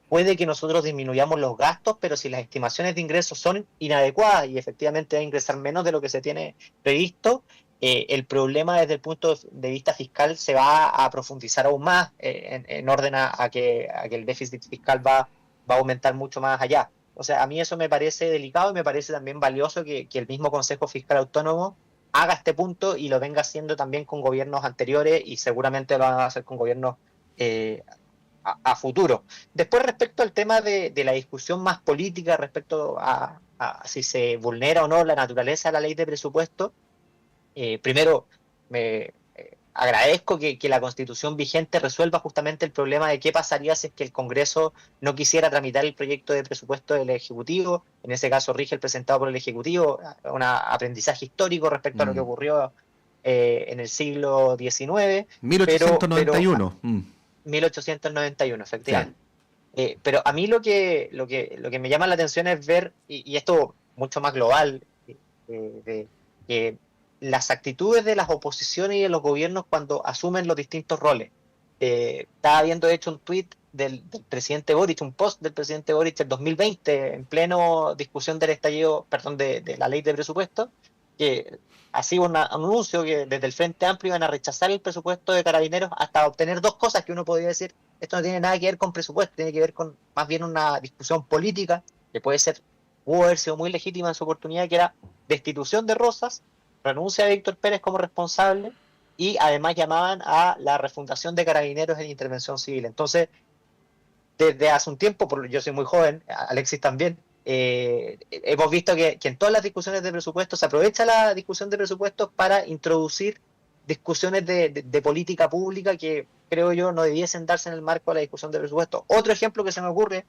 puede que nosotros disminuyamos los gastos, pero si las estimaciones de ingresos son inadecuadas y efectivamente va a ingresar menos de lo que se tiene previsto, el problema desde el punto de vista fiscal se va a profundizar aún más en orden a que el déficit fiscal va a aumentar mucho más allá. O sea, a mí eso me parece delicado y me parece también valioso que el mismo Consejo Fiscal Autónomo haga este punto y lo venga haciendo también con gobiernos anteriores, y seguramente lo van a hacer con gobiernos a futuro. Después, respecto al tema de la discusión más política respecto a si se vulnera o no la naturaleza de la ley de presupuesto, primero me agradezco que la Constitución vigente resuelva justamente el problema de qué pasaría si es que el Congreso no quisiera tramitar el proyecto de presupuesto del Ejecutivo. En ese caso rige el presentado por el Ejecutivo, un aprendizaje histórico respecto a lo que ocurrió en el siglo XIX. 1891. 1891, efectivamente. Claro. Pero a mí lo que me llama la atención es ver, y esto mucho más global, las actitudes de las oposiciones y de los gobiernos cuando asumen los distintos roles. Estaba viendo, de hecho, un tweet del presidente Boric, un post del presidente Boric en 2020, en pleno discusión del estallido, de la ley de presupuesto, que hacía un anuncio que desde el Frente Amplio iban a rechazar el presupuesto de Carabineros, hasta obtener dos cosas que uno podría decir: esto no tiene nada que ver con presupuesto, tiene que ver con más bien una discusión política, que pudo haber sido muy legítima en su oportunidad, que era destitución de Rosas, renuncia de Víctor Pérez como responsable, y además llamaban a la refundación de Carabineros en intervención civil. Entonces, desde hace un tiempo, yo soy muy joven, Alexis también, hemos visto que en todas las discusiones de presupuestos se aprovecha la discusión de presupuestos para introducir discusiones de política pública que creo yo no debiesen darse en el marco de la discusión de presupuestos. Otro ejemplo que se me ocurre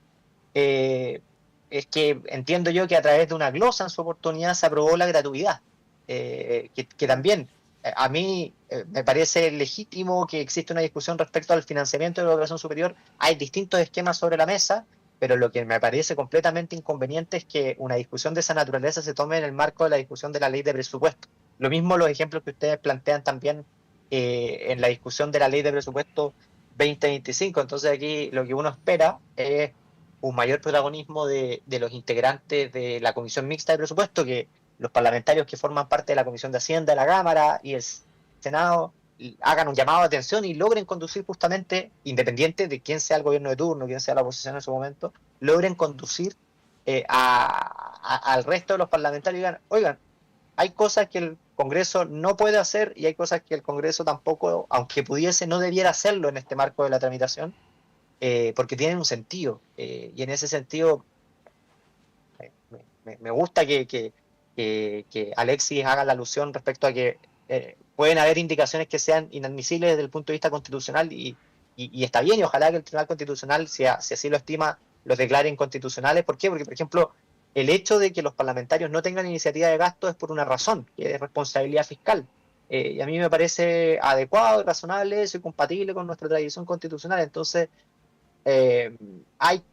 es que entiendo yo que a través de una glosa en su oportunidad se aprobó la gratuidad. Que también a mí me parece legítimo que exista una discusión respecto al financiamiento de la educación superior. Hay distintos esquemas sobre la mesa, pero lo que me parece completamente inconveniente es que una discusión de esa naturaleza se tome en el marco de la discusión de la ley de presupuesto. Lo mismo los ejemplos que ustedes plantean también en la discusión de la ley de presupuesto 2025. Entonces aquí lo que uno espera es un mayor protagonismo de los integrantes de la Comisión Mixta de Presupuesto, que los parlamentarios que forman parte de la Comisión de Hacienda de la Cámara y el Senado hagan un llamado de atención y logren conducir justamente, independiente de quién sea el gobierno de turno, quién sea la oposición en su momento, logren conducir al resto de los parlamentarios y digan: oigan, hay cosas que el Congreso no puede hacer y hay cosas que el Congreso tampoco, aunque pudiese, no debiera hacerlo en este marco de la tramitación. porque tienen un sentido. Y en ese sentido, me gusta que Alexis haga la alusión respecto a que pueden haber indicaciones que sean inadmisibles desde el punto de vista constitucional y está bien, y ojalá que el Tribunal Constitucional, si así lo estima, los declare inconstitucionales. ¿Por qué? Porque, por ejemplo, el hecho de que los parlamentarios no tengan iniciativa de gasto es por una razón, que es responsabilidad fiscal. Y a mí me parece adecuado y razonable eso y compatible con nuestra tradición constitucional. Entonces, hay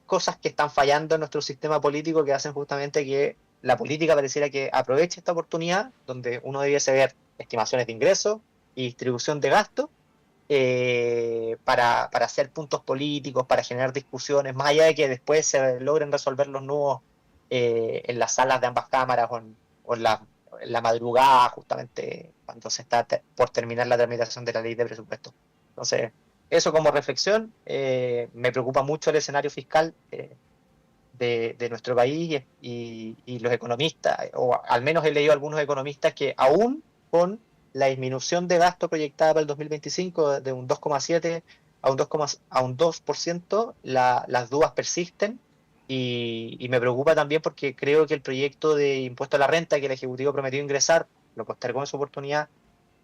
cosas que están fallando en nuestro sistema político que hacen justamente que la política pareciera que aproveche esta oportunidad, donde uno debiese ver estimaciones de ingresos y distribución de gastos, para hacer puntos políticos, para generar discusiones, más allá de que después se logren resolver los nudos en las salas de ambas cámaras o en la madrugada, justamente cuando se está por terminar la tramitación de la ley de presupuesto. Entonces, eso como reflexión. Me preocupa mucho el escenario fiscal de nuestro país y los economistas, o al menos he leído algunos economistas que aún con la disminución de gasto proyectada para el 2025 de un 2,7 a un 2%, las dudas persisten y me preocupa también porque creo que el proyecto de impuesto a la renta que el Ejecutivo prometió ingresar, lo postergó en su oportunidad,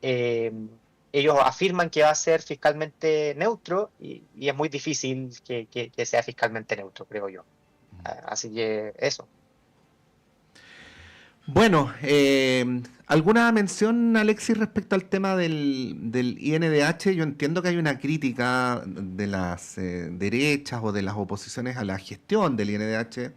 ellos afirman que va a ser fiscalmente neutro y es muy difícil que sea fiscalmente neutro, creo yo. Así que eso. Bueno, ¿alguna mención, Alexis, respecto al tema del INDH? Yo entiendo que hay una crítica de las derechas o de las oposiciones a la gestión del INDH.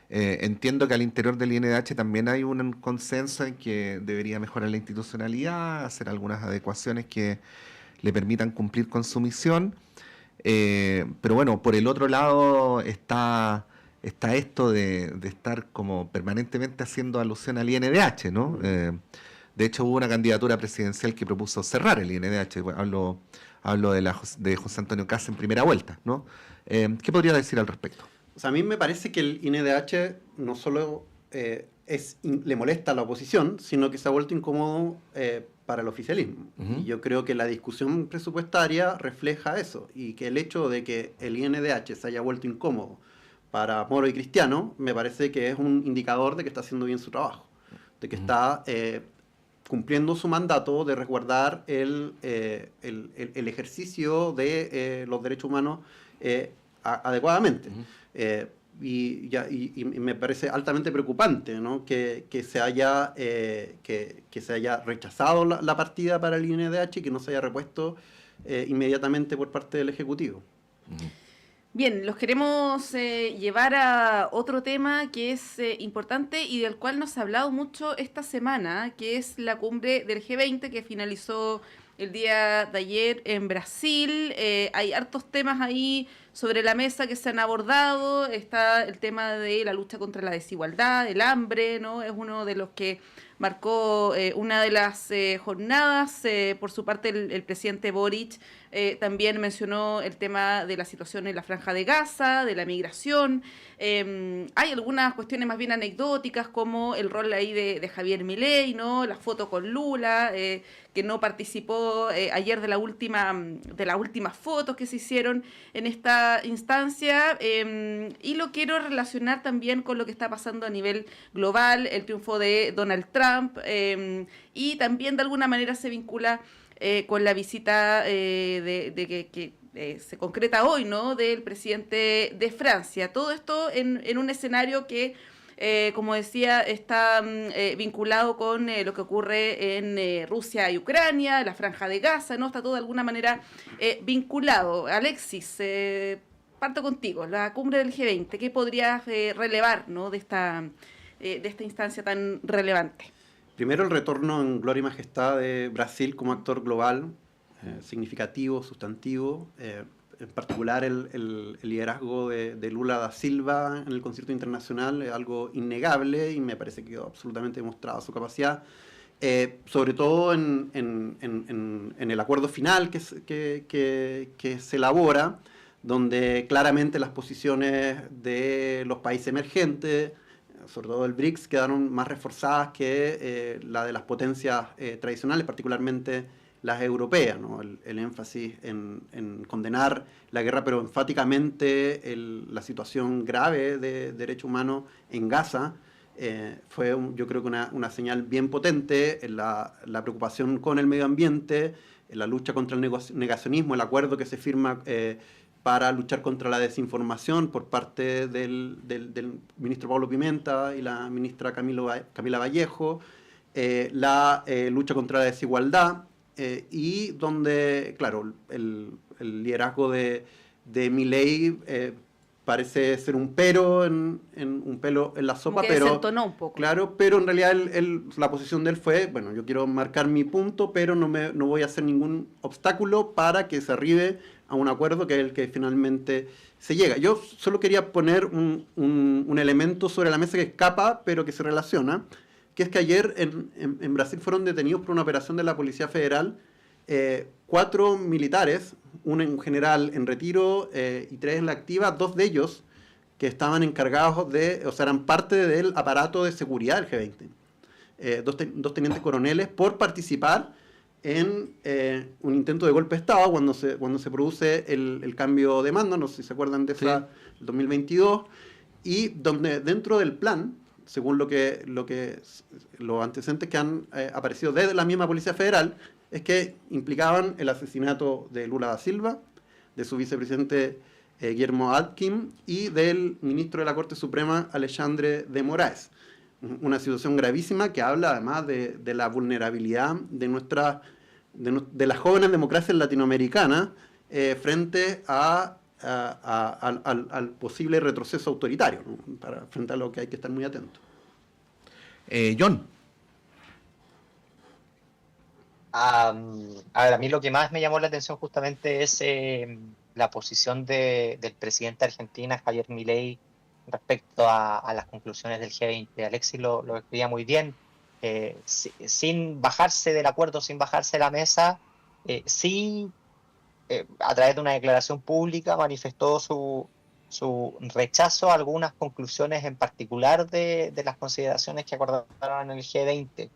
Entiendo que al interior del INDH también hay un consenso en que debería mejorar la institucionalidad, hacer algunas adecuaciones que le permitan cumplir con su misión. Pero bueno, por el otro lado está esto de estar como permanentemente haciendo alusión al INDH, ¿no? De hecho, hubo una candidatura presidencial que propuso cerrar el INDH. Hablo de José Antonio Kast en primera vuelta, ¿no? ¿Qué podría decir al respecto? O sea, a mí me parece que el INDH no solo le molesta a la oposición, sino que se ha vuelto incómodo para el oficialismo. Y yo creo que la discusión presupuestaria refleja eso, y que el hecho de que el INDH se haya vuelto incómodo para Moro y Cristiano, me parece que es un indicador de que está haciendo bien su trabajo, de que está cumpliendo su mandato de resguardar el ejercicio de los derechos humanos adecuadamente. Y me parece altamente preocupante, ¿no? que se haya rechazado la partida para el INDH y que no se haya repuesto inmediatamente por parte del Ejecutivo. Bien, los queremos llevar a otro tema que es importante y del cual nos ha hablado mucho esta semana, que es la cumbre del G20 que finalizó el día de ayer en Brasil. Hay hartos temas ahí sobre la mesa que se han abordado. Está el tema de la lucha contra la desigualdad, el hambre, ¿no? Es uno de los que marcó una de las jornadas. Por su parte, el presidente Boric también mencionó el tema de la situación en la Franja de Gaza, de la migración. Hay algunas cuestiones más bien anecdóticas, como el rol ahí de Javier Milei, ¿no? La foto con Lula, que no participó ayer de las últimas fotos que se hicieron en esta instancia. Y lo quiero relacionar también con lo que está pasando a nivel global, el triunfo de Donald Trump, y también de alguna manera se vincula con la visita que se concreta hoy, ¿no?, del presidente de Francia. Todo esto en un escenario que, como decía, está vinculado con lo que ocurre en Rusia y Ucrania, la Franja de Gaza, ¿no? Está todo de alguna manera vinculado. Alexis, parto contigo. La cumbre del G20, ¿qué podrías relevar, ¿no?, de esta instancia tan relevante? Primero, el retorno en gloria y majestad de Brasil como actor global, significativo, sustantivo. En particular, el liderazgo de Lula da Silva en el concierto internacional es algo innegable y me parece que quedó absolutamente demostrada su capacidad. Sobre todo en el acuerdo final que se elabora, donde claramente las posiciones de los países emergentes, sobre todo el BRICS, quedaron más reforzadas que la de las potencias tradicionales, particularmente las europeas, ¿no? El énfasis en condenar la guerra, pero enfáticamente la situación grave de derechos humanos en Gaza, fue yo creo que una señal bien potente en la preocupación con el medio ambiente, en la lucha contra el negacionismo, el acuerdo que se firma para luchar contra la desinformación por parte del ministro Pablo Pimenta y la ministra Camila Vallejo, la lucha contra la desigualdad, y donde, claro, el liderazgo de Milei parece ser un pero un pelo en la sopa, pero desentonó un poco. Claro, pero en realidad la posición de él fue, bueno, yo quiero marcar mi punto, pero no voy a hacer ningún obstáculo para que se arribe a un acuerdo que es el que finalmente se llega. Yo solo quería poner un elemento sobre la mesa que escapa, pero que se relaciona, que es que ayer en Brasil fueron detenidos por una operación de la Policía Federal 4 militares, un general en retiro y 3 en la activa, 2 de ellos que estaban encargados eran parte del aparato de seguridad del G20. 2 tenientes coroneles por participar en un intento de golpe de Estado cuando se produce el cambio de mando, no sé si se acuerdan de esa, el 2022, y donde dentro del plan, según los antecedentes que han aparecido desde la misma Policía Federal, es que implicaban el asesinato de Lula da Silva, de su vicepresidente Guillermo Atkins y del ministro de la Corte Suprema Alexandre de Moraes. Una situación gravísima que habla además de la vulnerabilidad de las jóvenes democracias latinoamericanas frente al posible retroceso autoritario, ¿no? Frente a lo que hay que estar muy atento. John. A ver, a mí lo que más me llamó la atención justamente es la posición del presidente de Argentina, Javier Milei, respecto a las conclusiones del G20. Alexis lo escribía muy bien, sin bajarse del acuerdo, sin bajarse de la mesa, sí, a través de una declaración pública manifestó su rechazo a algunas conclusiones en particular de las consideraciones que acordaron en el G20.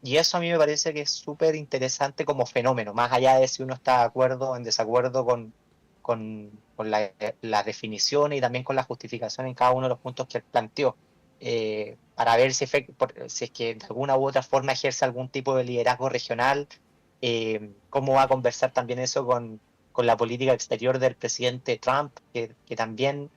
Y eso a mí me parece que es súper interesante como fenómeno, más allá de si uno está de acuerdo o en desacuerdo con la definición y también con la justificación en cada uno de los puntos que él planteó, para ver si es que de alguna u otra forma ejerce algún tipo de liderazgo regional, cómo va a conversar también eso con la política exterior del presidente Trump, que también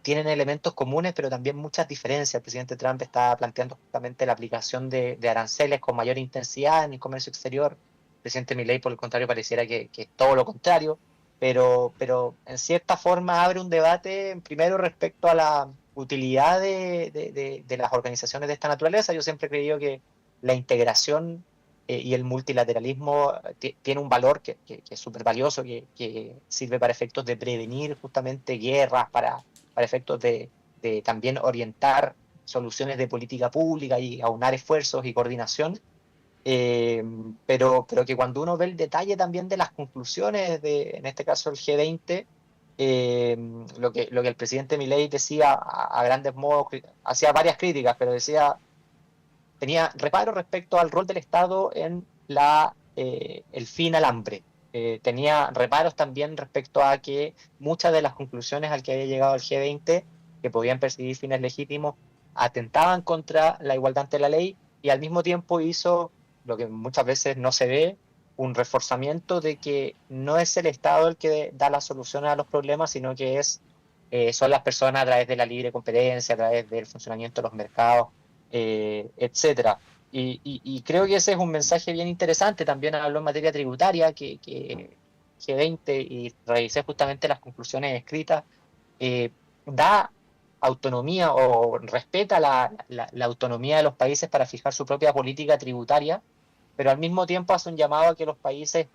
tienen elementos comunes, pero también muchas diferencias. El presidente Trump está planteando justamente la aplicación de aranceles con mayor intensidad en el comercio exterior. El presidente Milei, por el contrario, pareciera que es todo lo contrario, pero en cierta forma abre un debate, primero respecto a la utilidad de las organizaciones de esta naturaleza. Yo siempre he creído que la integración y el multilateralismo tiene un valor que es súper valioso, que sirve para efectos de prevenir justamente guerras, para efectos de también orientar soluciones de política pública y aunar esfuerzos y coordinación, pero que cuando uno ve el detalle también de las conclusiones en este caso el G20, lo que el presidente Milei decía a grandes modos, hacía varias críticas, pero tenía reparo respecto al rol del Estado en el fin al hambre. Tenía reparos también respecto a que muchas de las conclusiones al que había llegado el G20, que podían perseguir fines legítimos, atentaban contra la igualdad ante la ley, y al mismo tiempo hizo lo que muchas veces no se ve, un reforzamiento de que no es el Estado el que da la solución a los problemas, sino que son las personas a través de la libre competencia, a través del funcionamiento de los mercados, etcétera. Y creo que ese es un mensaje bien interesante. También habló en materia tributaria, que G20, y revisé justamente las conclusiones escritas, da autonomía o respeta la autonomía de los países para fijar su propia política tributaria, pero al mismo tiempo hace un llamado a que los países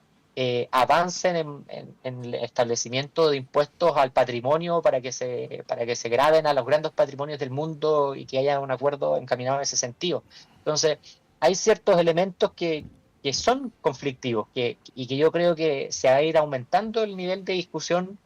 avancen en el establecimiento de impuestos al patrimonio para que se graven a los grandes patrimonios del mundo y que haya un acuerdo encaminado en ese sentido. Entonces, hay ciertos elementos que son conflictivos y que yo creo que se va a ir aumentando el nivel de discusión,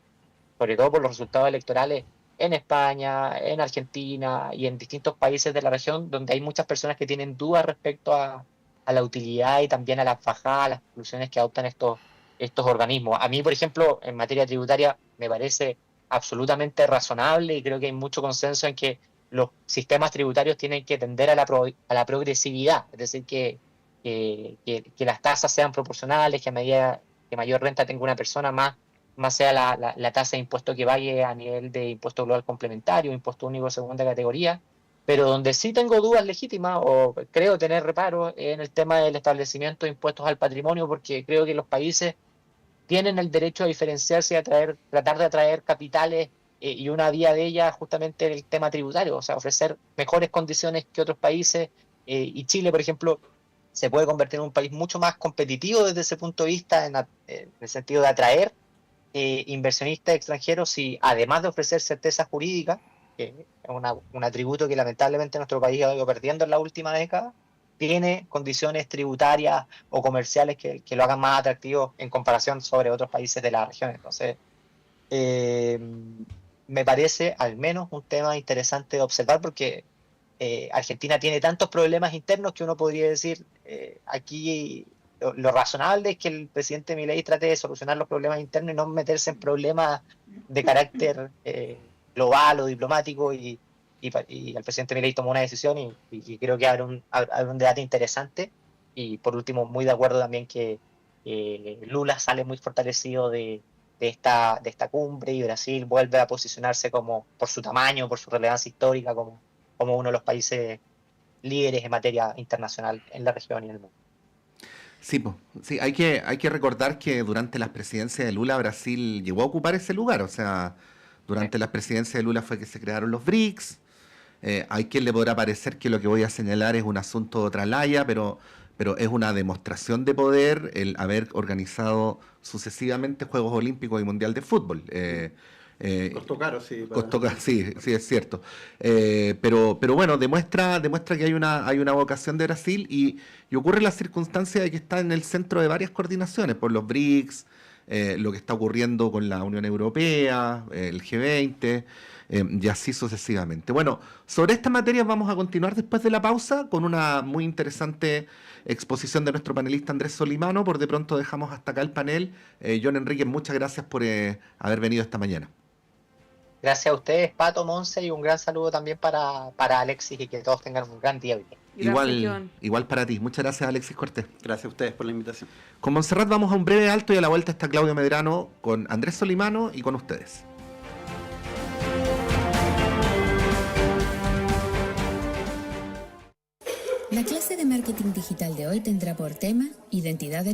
sobre todo por los resultados electorales en España, en Argentina y en distintos países de la región, donde hay muchas personas que tienen dudas respecto a la utilidad y también a las bajadas, a las conclusiones que adoptan estos organismos. A mí, por ejemplo, en materia tributaria me parece absolutamente razonable y creo que hay mucho consenso en que los sistemas tributarios tienen que tender a la progresividad, es decir, que las tasas sean proporcionales, que a medida que mayor renta tenga una persona, más sea la tasa de impuesto que vaya a nivel de impuesto global complementario, impuesto único de segunda categoría, pero donde sí tengo dudas legítimas o creo tener reparos en el tema del establecimiento de impuestos al patrimonio, porque creo que los países tienen el derecho a diferenciarse y tratar de atraer capitales y una vía de ella justamente el tema tributario, o sea, ofrecer mejores condiciones que otros países y Chile, por ejemplo, se puede convertir en un país mucho más competitivo desde ese punto de vista, en el sentido de atraer inversionistas extranjeros si además de ofrecer certeza jurídica, que es un atributo que lamentablemente nuestro país ha ido perdiendo en la última década, tiene condiciones tributarias o comerciales que lo hagan más atractivo en comparación sobre otros países de la región. Entonces, me parece al menos un tema interesante de observar porque Argentina tiene tantos problemas internos que uno podría decir aquí lo razonable es que el presidente Milei trate de solucionar los problemas internos y no meterse en problemas de carácter global o diplomático y el presidente Milei tomó una decisión y creo que habrá un debate interesante. Y por último, muy de acuerdo también que Lula sale muy fortalecido de esta cumbre y Brasil vuelve a posicionarse como por su tamaño, por su relevancia histórica, como uno de los países líderes en materia internacional en la región y en el mundo. Sí, sí, hay que recordar que durante las presidencias de Lula Brasil llegó a ocupar ese lugar, o sea, durante las presidencias de Lula fue que se crearon los BRICS. Hay quien le podrá parecer que lo que voy a señalar es un asunto de traslaya, pero es una demostración de poder el haber organizado sucesivamente Juegos Olímpicos y Mundial de Fútbol. Costó caro, sí. Costó caro, sí, es cierto. Pero bueno, demuestra que hay una vocación de Brasil y ocurre la circunstancia de que está en el centro de varias coordinaciones por los BRICS, lo que está ocurriendo con la Unión Europea, el G20, y así sucesivamente. Bueno, sobre estas materias vamos a continuar después de la pausa con una muy interesante exposición de nuestro panelista Andrés Solimano. Por de pronto dejamos hasta acá el panel. John Enríquez, muchas gracias por haber venido esta mañana. Gracias a ustedes, Pato, Monse, y un gran saludo también para Alexis y que todos tengan un gran día hoy. Igual para ti. Muchas gracias, Alexis Cortés. Gracias a ustedes por la invitación. Con Montserrat vamos a un breve alto y a la vuelta está Claudio Medrano con Andrés Solimano y con ustedes. La clase de marketing digital de hoy tendrá por tema identidad de